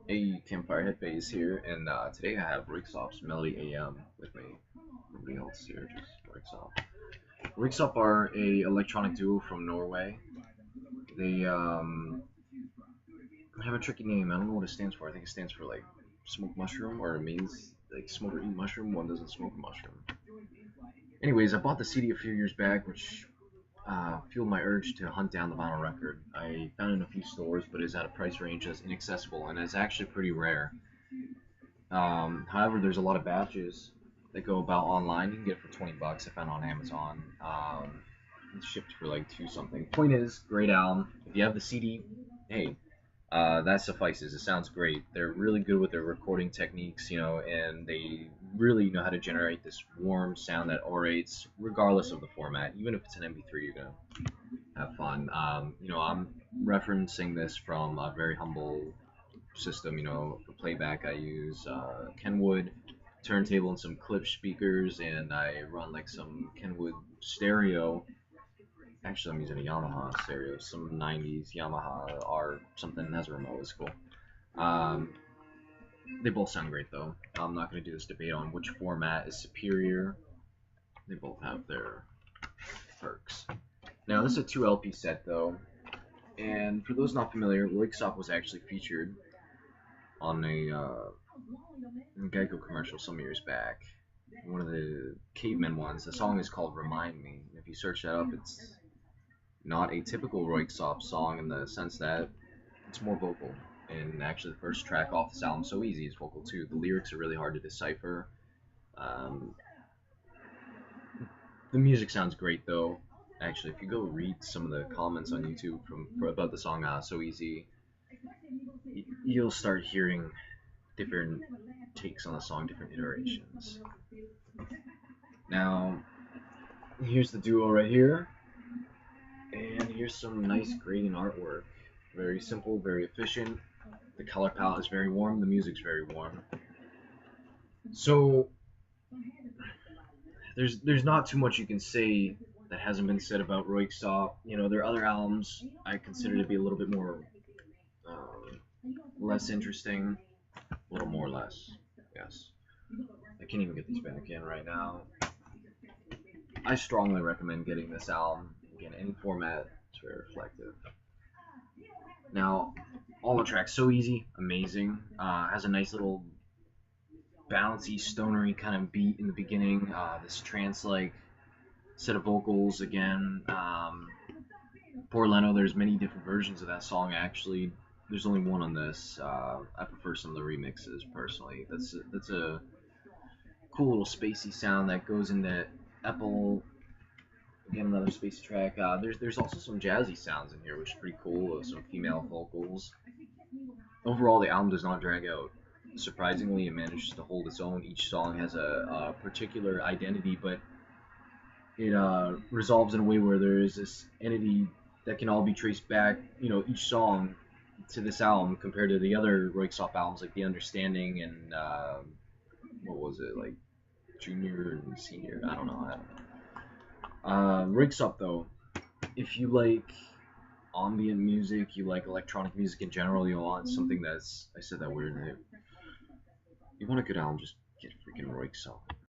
Hey, Campfire Headbase here, and today I have Royksopp's Melody AM with me. Nobody else here, just Royksopp. Royksopp are a electronic duo from Norway. They have a tricky name. I don't know what it stands for. I think it stands for like smoke mushroom, or it means like smoke or eat mushroom. One doesn't smoke a mushroom. Anyways, I bought the CD a few years back, which fueled my urge to hunt down the vinyl record. I found it in a few stores, but it's at a price range that's inaccessible and it's actually pretty rare. However, there's a lot of batches that go about online. You can get it for 20 bucks. I found on Amazon. It's shipped for like two something. Point is, great album. If you have the CD, hey, that suffices. It sounds great. They're really good with their recording techniques, and they really know how to generate this warm sound that orates, regardless of the format. Even if it's an MP3, you're gonna have fun. I'm referencing this from a very humble system. For playback, I use Kenwood turntable and some clip speakers, and I run like some Kenwood stereo. Actually, I'm using a Yamaha stereo, some 90s Yamaha R something has a remote. It's cool. Um, they both sound great though. I'm not going to do this debate on which format is superior. They both have their perks. Now, this is a 2 LP set though, and for those not familiar, Royksopp was actually featured on a Geico commercial some years back. One of the cavemen ones. The song is called "Remind Me." If you search that up, it's not a typical Royksopp song in the sense that it's more vocal. And actually, the first track off this album, "So Easy," is vocal too. The lyrics are really hard to decipher. Um, the music sounds great though. Actually, if you go read some of the comments on YouTube about the song "So Easy," you'll start hearing different takes on the song, different iterations. Now, here's the duo right here, and here's some nice grading artwork. Very simple, very efficient. The color palette is very warm, the music's very warm. So there's not too much you can say that hasn't been said about Royksopp. Their other albums I consider to be a little bit more less interesting, a little more or less. Yes, I can't even get these back in right now. I strongly recommend getting this album. Again, any format, it's very reflective. Now, all the tracks so easy, amazing. Has a nice little bouncy, stonery kind of beat in the beginning. This trance-like set of vocals again. Poor Leno, there's many different versions of that song actually. There's only one on this. I prefer some of the remixes personally. That's a cool little spacey sound that goes into Apple. Again, another spacey track. There's also some jazzy sounds in here, which is pretty cool. Some female vocals. Overall, the album does not drag out. Surprisingly, it manages to hold its own. Each song has a particular identity, but it resolves in a way where there is this entity that can all be traced back, each song to this album compared to the other Royksopp albums, like The Understanding and what was it, like Junior and Senior? I don't know. Royksopp, though, if you like ambient music, you like electronic music in general, you want something that's, I said that weird, you want a good album, just get freaking Royksopp.